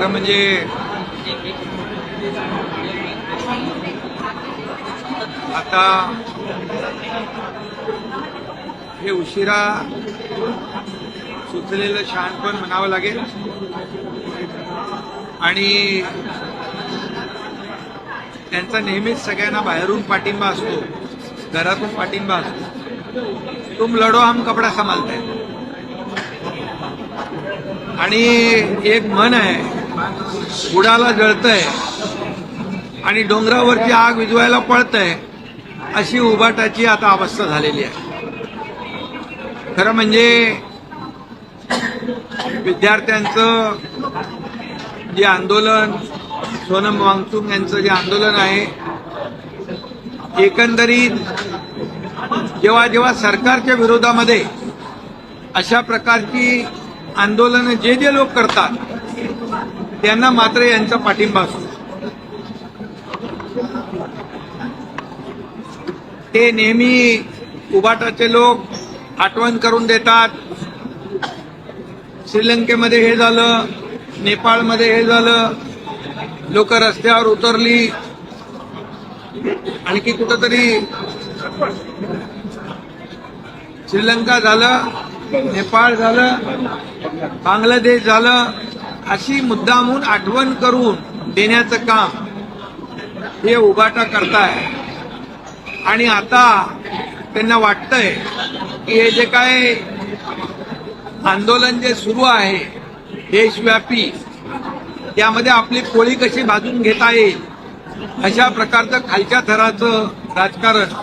खरं म्हणजे आता हे उशिरा सुचलेलं शहाणपण म्हणावं लागेल आणि त्यांचा नेहमीच सगळ्यांना बाहेरून पाठिंबा असतो, घरातून पाठिंबा असतो. तुम लढो हम कपडा संभालते आणि एक मन आहे, बुडाला जळतंय आणि डोंगरावरची आग विझवायला पळतंय, अशी उभाटाची आता अवस्था झालेली आहे. खरं म्हणजे विद्यार्थ्यांचं जे आंदोलन, सोनम वांगचुक यांचं जे आंदोलन आहे, एकंदरीत जेव्हा जेव्हा सरकारच्या विरोधामध्ये अशा प्रकारची आंदोलनं जे जे लोक करतात त्यांना मात्र यांचा पाठिंबा असतो. ते नेहमी उबाटाचे लोक आठवण करून देतात, श्रीलंकेमध्ये हे झालं, नेपाळमध्ये हे झालं, लोक रस्त्यावर उतरली, आणखी कुठंतरी श्रीलंका झालं, नेपाळ झालं, बांगलादेश झालं, अशी मुद्दामून आठवण करून देण्याचं काम हे उबाटा करताय. आणि आता त्यांना वाटतंय की हे जे काय आंदोलन जे सुरू आहे देशव्यापी, त्यामध्ये आपली पोळी कशी भाजून घेता येईल अशा प्रकारचं खालच्या थराचं राजकारण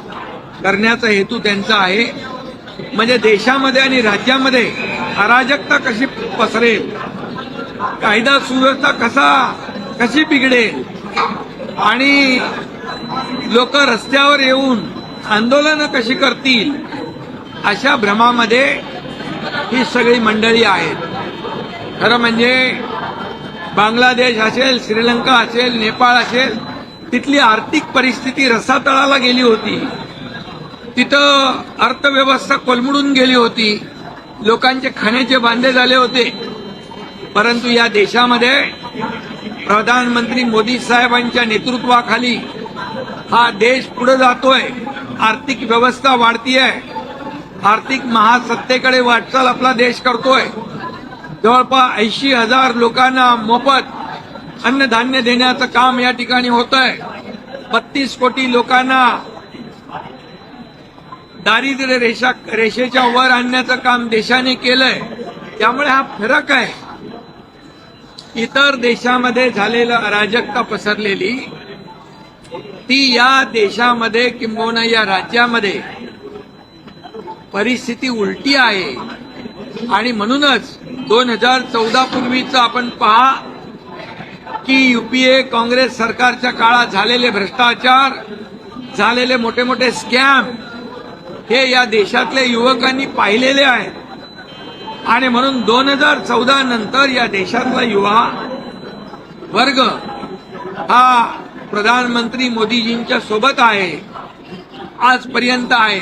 करण्याचा हेतू त्यांचा आहे. म्हणजे देशामध्ये आणि राज्यामध्ये अराजकता कशी पसरेल, कायदा सुव्यवस्था कशी बिघडेल आणि लोक रस्त्यावर येऊन आंदोलनं कशी करतील, अशा भ्रमामध्ये ही सगळी मंडळी आहेत. खरं म्हणजे बांगलादेश असेल, श्रीलंका असेल, नेपाळ असेल, तिथली आर्थिक परिस्थिती रसातळाला गेली होती. तिथं अर्थव्यवस्था कोलमडून गेली होती, लोकांचे खाण्याचे बांधे झाले होते. परंतु या देशामध्ये प्रधानमंत्री मोदी साहेबांच्या नेतृत्वाखाली हा देश पुढे जातोय, आर्थिक व्यवस्था वाढतीये, आर्थिक महासत्तेकडे वाटचाल आपला देश करतोय. जवळपास 80,000 लोकांना मोफत अन्नधान्य देण्याचं काम या ठिकाणी होतंय. 32 कोटी लोकांना दारिद्र्य रेषेच्या वर आणण्याचं काम देशाने केलंय. त्यामुळे हा फरक आहे. इतर देशामध्ये झालेलं अराजकता पसरलेली ती या देशामध्ये किंबहुना या राज्यामध्ये परिस्थिती उलटी आहे. आणि म्हणूनच 2014 पूर्वीचं आपण पहा की युपीए काँग्रेस सरकारच्या काळात झालेले भ्रष्टाचार, झालेले मोठे मोठे स्कॅम हे या देशातल्या युवकांनी पाहिलेले आहेत. आणि म्हणून 2014 नंतर या देशातला युवा वर्ग हा प्रधानमंत्री मोदीजींच्या सोबत आहे, आजपर्यंत आहे.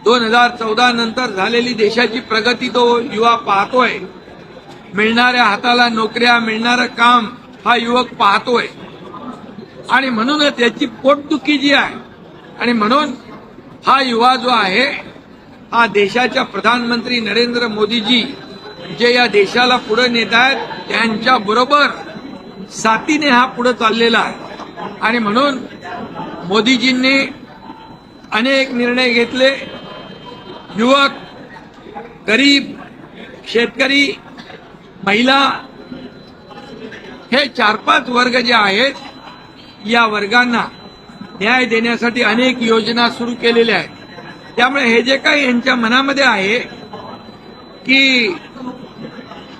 2014 नंतर झालेली देशाची प्रगती तो युवा पाहतोय. मिळणाऱ्या हाताला नोकऱ्या, मिळणारं काम हा युवक पाहतोय. आणि म्हणूनच याची पोटदुखी जी आहे, आणि म्हणून हा युवा जो आहे हा देशाच्या प्रधानमंत्री नरेंद्र मोदीजी जे या देशाला पुढे नेत आहेत त्यांच्या बरोबर साथीने हा पुढे चाललेला आहे. आणि म्हणून मोदीजींनी अनेक निर्णय घेतले. युवक, गरीब, शेतकरी, महिला हे 4-5 वर्ग जे आहेत, या वर्गांना न्याय देण्यासाठी अनेक योजना सुरू केलेल्या आहेत. त्यामुळे हे जे काही यांच्या मनामध्ये आहे की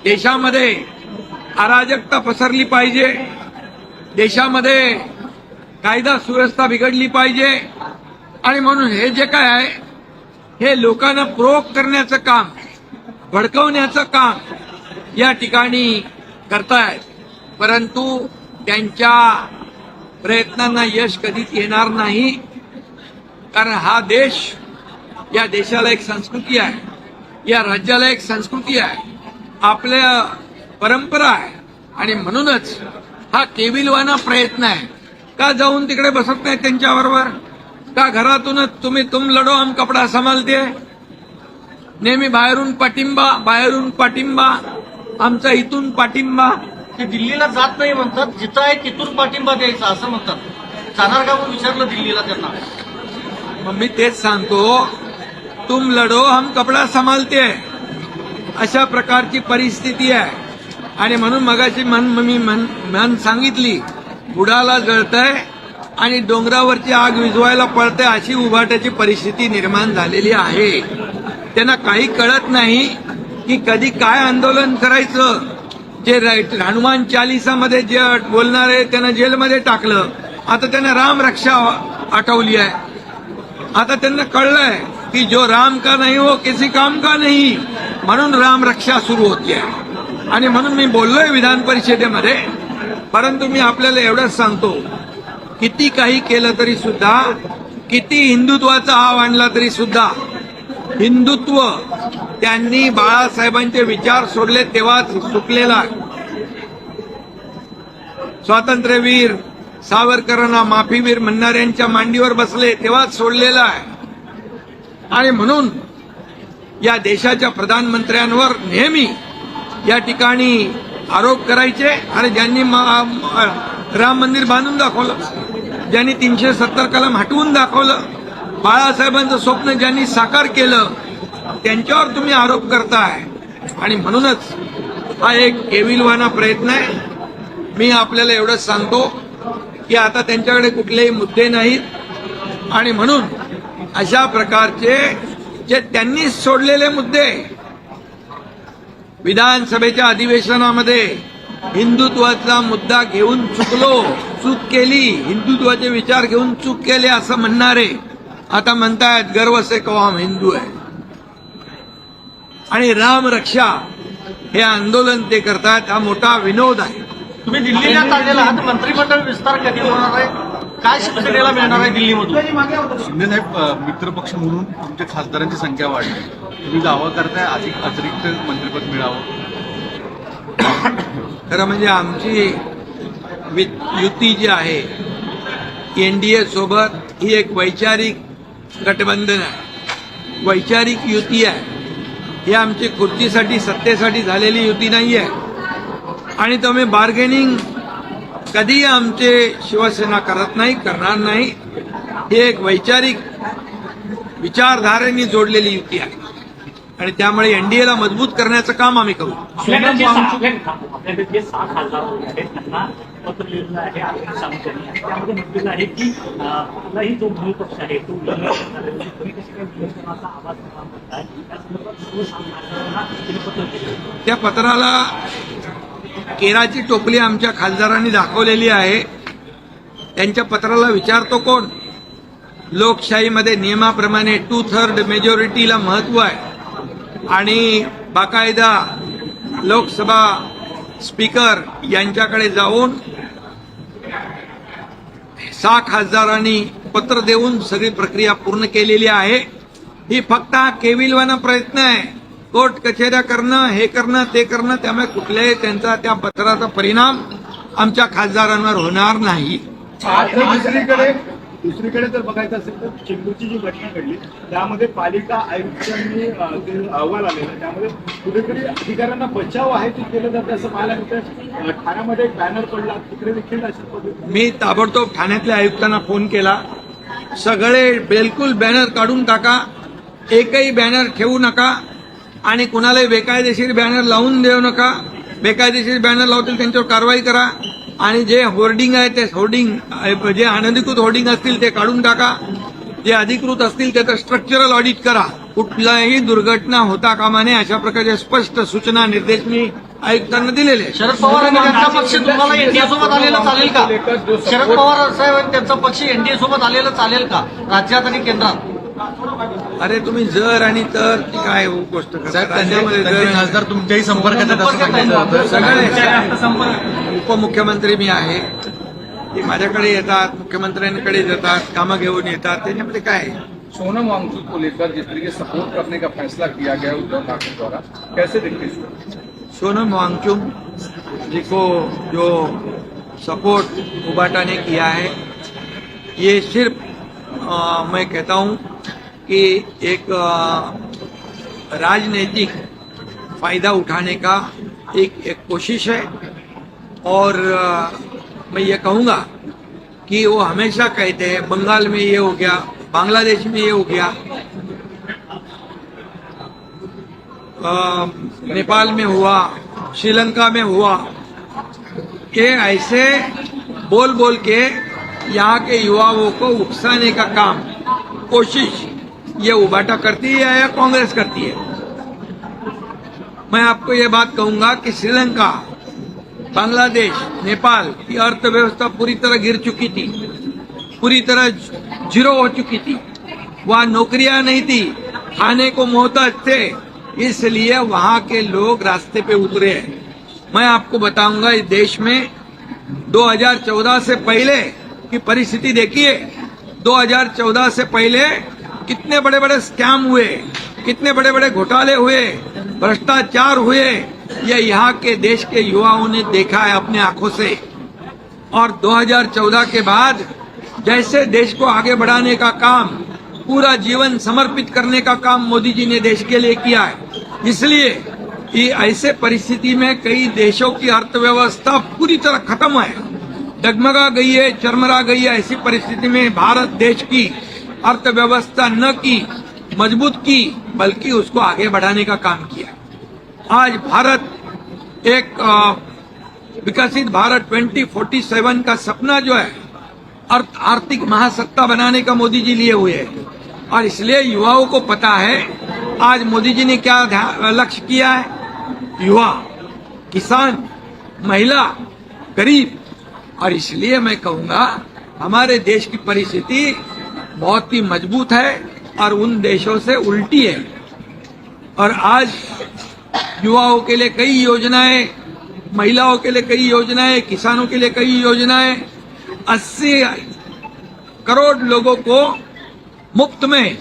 देशामध्ये अराजकता पसरली पाहिजे, देशामध्ये कायदा सुव्यवस्था बिघडली पाहिजे, आणि म्हणून हे जे काय आहे हे लोकांना प्रोक करण्याचं काम, भडकवण्याचं काम या ठिकाणी करतायत. परंतु त्यांच्या प्रयत्नांना यश कधीच येणार नाही. कारण हा देश, या देशाला एक संस्कृती आहे, या राज्याला एक संस्कृती आहे, आपल्या परंपरा आहे. आणि म्हणूनच हा केविलवाना प्रयत्न आहे. का जाऊन तिकडे बसत नाही त्यांच्याबरोबर? का घरातूनच तुम लढो हम कपडा संभालते, नेहमी बाहेरून पाठिंबा, आमचा इथून पाठिंबा. ते दिल्लीला जात नाही म्हणतात, जिथं आहे तिथून पाठिंबा द्यायचा असं म्हणतात. जाणार का म्हणून विचारलं दिल्लीला त्यांना. मग मी तेच सांगतो, तुम लढो हम कपडा संभालते, अशा प्रकारची परिस्थिती आहे. आणि म्हणून मगाशी मी सांगितली, बुडाला जळतंय आणि डोंगरावरची आग विझवायला पळते, अशी उभाट्याची परिस्थिती निर्माण झालेली आहे. त्यांना काही कळत नाही की कधी काय आंदोलन करायचं. जे हनुमान चालिसामध्ये जे बोलणारे त्यांना जेलमध्ये टाकलं, आता त्यांना राम रक्षा आठवली आहे. आता त्यांना कळलंय की जो राम का नाही हो किसी काम का नाही, म्हणून राम रक्षा सुरू होती आहे. आणि म्हणून मी बोललोय विधान परिषदेमध्ये. परंतु मी आपल्याला एवढंच सांगतो, किती काही केलं तरी सुद्धा, किती हिंदुत्वाचा हाव आणला तरी सुद्धा, हिंदुत्व त्यांनी बाळासाहेबांचे विचार सोडले तेव्हाच सुटलेला. स्वातंत्र्यवीर सावरकरांना माफीवीर म्हणणाऱ्यांच्या मांडीवर बसले तेव्हाच सोडलेला आहे. आणि म्हणून या देशाच्या प्रधानमंत्र्यांवर नेहमी या ठिकाणी आरोप करायचे. आणि ज्यांनी राम मंदिर बांधून दाखवलं, ज्यांनी 370 कलम हटवून दाखवलं, बाळासाहेबांचं स्वप्न ज्यांनी साकार केलं, त्यांच्यावर तुम्ही आरोप करताय. आणि म्हणूनच हा एक केविलवाना प्रयत्न आहे. मी आपल्याला एवढंच सांगतो की आता त्यांच्याकडे कुठलेही मुद्दे नाहीत. आणि म्हणून अशा प्रकारचे जे त्यांनी सोडलेले मुद्दे, विधानसभेच्या अधिवेशनामध्ये हिंदुत्वाचा मुद्दा घेऊन चूक केली, हिंदुत्वाचे विचार घेऊन चूक केले असं म्हणणारे आता म्हणतायत गर्व से कहो हम हिंदू आहे. आणि राम रक्षा हे आंदोलन ते करतात, हा मोठा विनोद आहे. तुम्ही दिल्लीला चाललेला आहात, मंत्रिमंडळ विस्तार कधी होणार आहे? काय शिवसेनेला मिळणार आहे दिल्लीमधून? शिंदेसाहेब, मित्रपक्ष म्हणून तुमच्या खासदारांची संख्या वाढली, तुम्ही दावा करताय अधिक अतिरिक्त मंत्रिपद मिळावं. खरं म्हणजे आमची युती जी आहे एनडीए सोबत, ही एक वैचारिक गठबंधन आहे, वैचारिक युती आहे. ही आमची खुर्चीसाठी सत्तेसाठी झालेली युती नाही आहे. आणि तुम्ही बार्गेनिंग कधी आमचे शिवसेना करत नाही, करणार नाही. ही एक वैचारिक विचारधारेने जोडलेली युती आहे. आणि त्यामुळे एनडीएला मजबूत करण्याचं काम आम्ही करू. आपल्याकडे जे 6 खासदार आहेत त्यांना पत्र लिहिलेलं आहे आर्थिक सामंतांनी, त्यामध्ये म्हटलेलं आहे की आपलाही जो मूळ पक्ष आहे तो तुम्ही कशी काय विलीनीकरणाचा आवाज निर्माण करताय, त्या संदर्भात सर्व खासदारांना त्यांनी पत्र दिलं. त्या पत्राला केराची टोपली आमच्या खासदारांनी दाखवलेली आहे. त्यांच्या पत्राला विचारतो कोण? लोकशाहीमध्ये नियमाप्रमाणे 2/3 मेजॉरिटीला महत्व आहे. आणि बाकायदा लोकसभा स्पीकर यांच्याकडे जाऊन 6 खासदारांनी पत्र देऊन सगळी प्रक्रिया पूर्ण केलेली आहे. ही फक्त हा केविलवाना प्रयत्न आहे, कोर्ट कचेऱ्या करणं, हे करणं ते करणं. त्यामुळे कुठल्याही त्यांचा त्या पत्राचा परिणाम आमच्या खासदारांवर होणार नाही. दुसरीकडे जर बघायचं असेल तर चेंबूरची जी घटना घडली त्यामध्ये पालिका आयुक्तांनी जे अहवाल आलेला त्यामध्ये कुठेतरी अधिकाऱ्यांना बचाव आहे ते केलं जातं असं पाहायला मिळतं. ठाण्यामध्ये एक बॅनर पडला, तिकडे देखील अशा पद्धतीने मी ताबडतोब ठाण्यातल्या आयुक्तांना फोन केला, सगळे बिलकुल बॅनर काढून टाका, एकही बॅनर ठेवू नका आणि कुणालाही बेकायदेशीर बॅनर लावून देऊ नका. बेकायदेशीर बॅनर लावतील त्यांच्यावर कारवाई करा. आणि जे होर्डिंग आहे ते होर्डिंग, जे अनधिकृत होर्डिंग असतील ते काढून टाका, जे अधिकृत असतील त्याचं स्ट्रक्चरल ऑडिट करा. कुठलाही दुर्घटना होता कामा नये अशा प्रकारचे स्पष्ट सूचना निर्देश मी आयुक्तांना दिलेले आहेत. शरद पवार आणि त्यांचा पक्ष तुम्हाला एनडीए सोबत आलेलं चालेल का? शरद पवार साहेब आणि त्यांचा पक्ष एनडीए सोबत आलेलं चालेल का राज्यात आणि केंद्रात? अरे तुम्ही जर आणि तर ती काय गोष्ट करता? राज्यामध्ये त्यांचे जर खासदार तुमच्याही संपर्कात आहेत असं सांगितलं जातं. सगळे उपमुख्यमंत्री मी आहे, ते माझ्याकडे येतात, मुख्यमंत्र्यांकडे जातात, कामं घेऊन येतात. त्याच्यामध्ये काय आहे? सोनम वांगचुक को लेकर जिस तरीके से सपोर्ट करने का फैसला किया गया उद्धव ठाकरे द्वारा, कैसे देखते हैं? सोनम वांगचुक को जो सपोर्ट उबाटा ने किया है, ये सिर्फ मैं कहता हूं कि एक राजनीतिक फायदा उठाने का एक कोशिश है। और मैं ये कहूंगा कि वो हमेशा कहते हैं बंगाल में ये हो गया, बांग्लादेश में ये हो गया, नेपाल में हुआ, श्रीलंका में हुआ, कि ऐसे बोल बोल के यहाँ के युवाओं को उकसाने का काम कोशिश ये उबाटा करती है या कांग्रेस करती है। मैं आपको ये बात कहूंगा कि श्रीलंका, बांग्लादेश, नेपाल की अर्थव्यवस्था पूरी तरह गिर चुकी थी, पूरी तरह जीरो हो चुकी थी। वहाँ नौकरियां नहीं थी, खाने को मोहताज थे, इसलिए वहाँ के लोग रास्ते पे उतरे हैं। मैं आपको बताऊंगा इस देश में 2014 से पहले की परिस्थिति देखिए। 2014 से पहले कितने बड़े बड़े स्कैम हुए, कितने बड़े बड़े घोटाले हुए, भ्रष्टाचार हुए, ये यहाँ के देश के युवाओं ने देखा है अपने आंखों से। और 2014 के बाद जैसे देश को आगे बढ़ाने का काम, पूरा जीवन समर्पित करने का काम मोदी जी ने देश के लिए किया है। इसलिए ये ऐसे परिस्थिति में कई देशों की अर्थव्यवस्था पूरी तरह खत्म है, डगमगा गई है, चरमरा गई है। ऐसी परिस्थिति में भारत देश की अर्थव्यवस्था न की मजबूत की, बल्कि उसको आगे बढ़ाने का काम किया। आज भारत एक विकसित भारत 2047 का सपना जो है आर्थिक महासत्ता बनाने का मोदी जी लिए हुए हैं। और इसलिए युवाओं को पता है आज मोदी जी ने क्या लक्ष्य किया है। युवा, किसान, महिला, गरीब। और इसलिए मैं कहूंगा हमारे देश की परिस्थिति बहुत ही मजबूत है और उन देशों से उल्टी है। और आज युवाओं के लिए कई योजनाएं, महिलाओं के लिए कई योजनाएं, किसानों के लिए कई योजनाएं, 80 करोड़ लोगों को मुफ्त में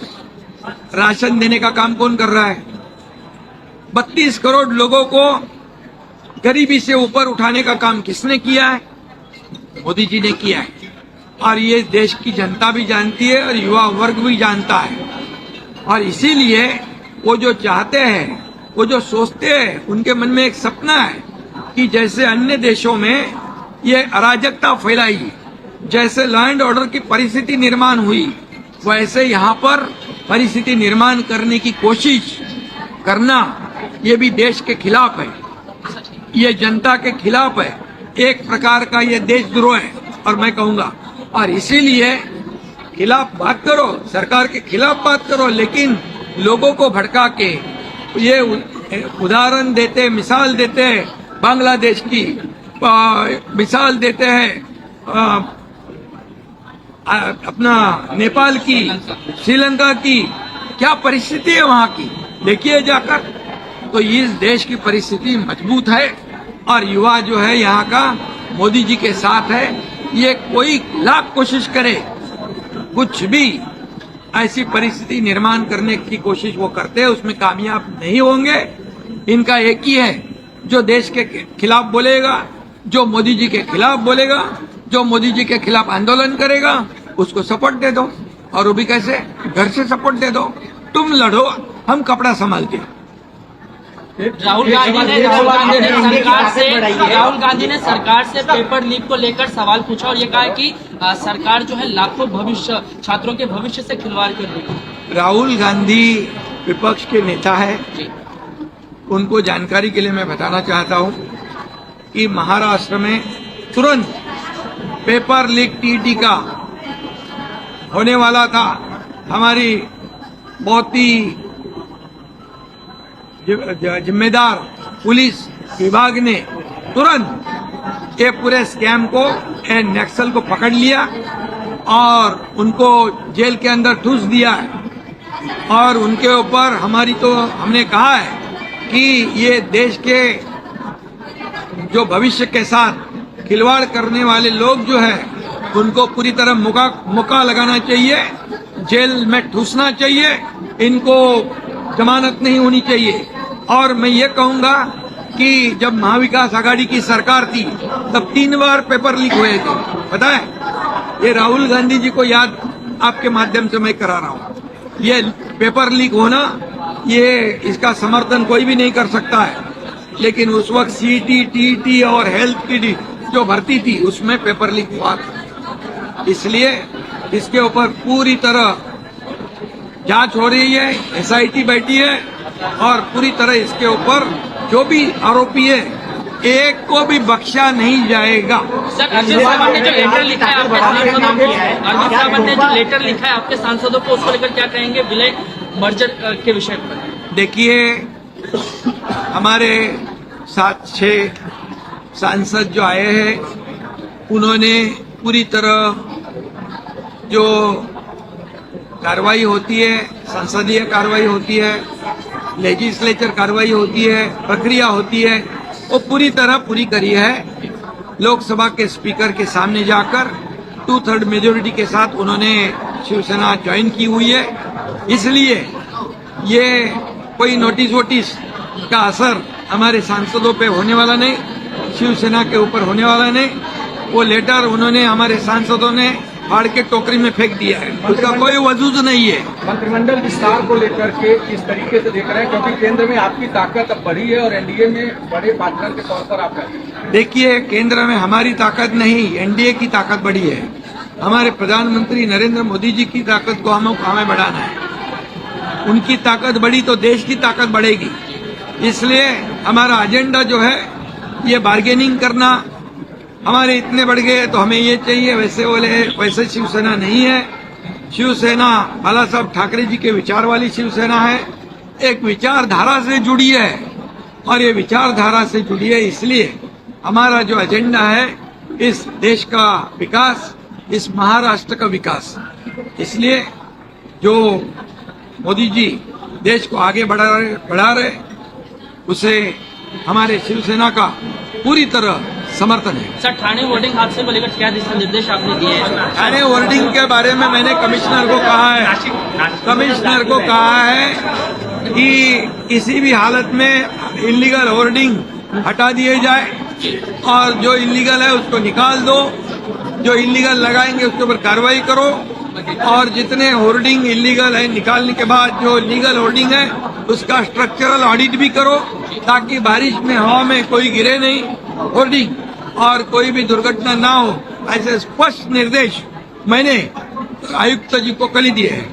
राशन देने का काम कौन कर रहा है। 32 करोड़ लोगों को गरीबी से ऊपर उठाने का काम किसने किया है? मोदी जी ने किया है। और ये देश की जनता भी जानती है और युवा वर्ग भी जानता है। और इसीलिए वो जो चाहते हैं, वो जो सोचते हैं, उनके मन में एक सपना है कि जैसे अन्य देशों में ये अराजकता फैलाई, जैसे लॉ एंड ऑर्डर की परिस्थिति निर्माण हुई, वैसे यहाँ पर परिस्थिति निर्माण करने की कोशिश करना ये भी देश के खिलाफ है, ये जनता के खिलाफ है, एक प्रकार का ये देशद्रोह है। और मैं कहूंगा, और इसीलिए खिलाफ बात करो, सरकार के खिलाफ बात करो, लेकिन लोगों को भड़का के ये उदाहरण देते, मिसाल देते हैं बांग्लादेश की, मिसाल देते हैं अपना नेपाल की, श्रीलंका की, क्या परिस्थिति है वहां की देखिए जाकर। तो इस देश की परिस्थिति मजबूत है और युवा जो है यहाँ का मोदी जी के साथ है। ये कोई लाख कोशिश करे, कुछ भी ऐसी परिस्थिति निर्माण करने की कोशिश वो करते हैं, उसमें कामयाब नहीं होंगे। इनका एक ही है, जो देश के खिलाफ बोलेगा, जो मोदी जी के खिलाफ बोलेगा, जो मोदी जी के खिलाफ आंदोलन करेगा, उसको सपोर्ट दे दो। और वो भी कैसे? घर से सपोर्ट दे दो, तुम लड़ो, हम कपड़ा संभालते हैं। राहुल गांधी ने सरकार से पेपर लीक को लेकर सवाल पूछा और ये कहा कि सरकार जो है लाखों भविष्य छात्रों के भविष्य से खिलवाड़ कर रही है। राहुल गांधी विपक्ष के नेता है, उनको जानकारी के लिए मैं बताना चाहता हूं कि महाराष्ट्र में तुरंत पेपर लीक टीटी का होने वाला था। हमारी बहुत ही जिम्मेदार पुलिस विभाग ने तुरंत ये पूरे स्कैम को, नक्सल को पकड़ लिया और उनको जेल के अंदर ठूस दिया है। और उनके ऊपर हमने कहा है कि ये देश के जो भविष्य के साथ खिलवाड़ करने वाले लोग जो है, उनको पूरी तरह मुका लगाना चाहिए, जेल में ठूसना चाहिए, इनको जमानत नहीं होनी चाहिए। और मैं ये कहूंगा कि जब महाविकास आघाड़ी की सरकार थी तब 3 बार पेपर लीक हुए थे, पता है? ये राहुल गांधी जी को याद आपके माध्यम से मैं करा रहा हूं। ये पेपर लीक होना, ये इसका समर्थन कोई भी नहीं कर सकता है, लेकिन उस वक्त सीटी, टीटी और हेल्थ की जो भर्ती थी उसमें पेपर लीक हुआ था। इसलिए इसके ऊपर पूरी तरह जांच हो रही है, एसआईटी बैठी है और पूरी तरह इसके ऊपर जो भी आरोपी है एक को भी बख्शा नहीं जाएगा। सर, अजित सावंत ने जो लेटर लिखा है आपके सांसदों को, अजित सावंत ने जो लेटर लिखा है आपके सांसदों को, उसको लेकर क्या कहेंगे विलय मर्जर के विषय पर? देखिए, हमारे 7-6 सांसद जो आए हैं उन्होंने पूरी तरह जो कार्रवाई होती है, संसदीय कार्रवाई होती है, लेजिस्लेचर कार्रवाई होती है, प्रक्रिया होती है, वो पूरी तरह पूरी करी है। लोकसभा के स्पीकर के सामने जाकर 2/3 मेजोरिटी के साथ उन्होंने शिवसेना ज्वाइन की हुई है। इसलिए ये कोई नोटिस वोटिस का असर हमारे सांसदों पे होने वाला नहीं, शिवसेना के ऊपर होने वाला नहीं। वो लेटर उन्होंने हमारे सांसदों ने फाड़ के टोकरी में फेंक दिया है, उसका कोई वजूद नहीं है। मंत्रिमंडल विस्तार को लेकर के किस तरीके से देख रहे हैं, क्योंकि केंद्र में आपकी ताकत अब बढ़ी है और एनडीए में बड़े पार्टनर के तौर पर आप हैं। देखिए, केंद्र में हमारी ताकत नहीं, एनडीए की ताकत बढ़ी है। हमारे प्रधानमंत्री नरेंद्र मोदी जी की ताकत को हमें बढ़ाना है। उनकी ताकत बढ़ी तो देश की ताकत बढ़ेगी। इसलिए हमारा एजेंडा जो है ये बार्गेनिंग करना, हमारे इतने बढ़ गए तो हमें ये चाहिए, वैसे बोले, वैसे शिवसेना नहीं है। शिवसेना बाला साहब ठाकरे जी के विचार वाली शिवसेना है, एक विचारधारा से जुड़ी है और ये विचारधारा से जुड़ी है। इसलिए हमारा जो एजेंडा है इस देश का विकास, इस महाराष्ट्र का विकास। इसलिए जो मोदी जी देश को आगे बढ़ा रहे उसे हमारे शिवसेना का पूरी तरह समर्थन है। सर, ठाणे होर्डिंग हादसे को लेकर क्या दिशा निर्देश आपने दिए हैं? ठाणे होर्डिंग के बारे में मैंने कमिश्नर को कहा है कि किसी भी हालत में इलीगल होर्डिंग हटा दिए जाए और जो इलीगल है उसको निकाल दो, जो इलीगल लगाएंगे उसके ऊपर कार्रवाई करो और जितने होर्डिंग इलीगल है निकालने के बाद जो लीगल होर्डिंग है उसका स्ट्रक्चरल ऑडिट भी करो, ताकि बारिश में हवा में कोई गिरे नहीं होर्डिंग और कोई भी दुर्घटना ना हो। ऐसे स्पष्ट निर्देश मैंने आयुक्त जी को कल ही दिए हैं।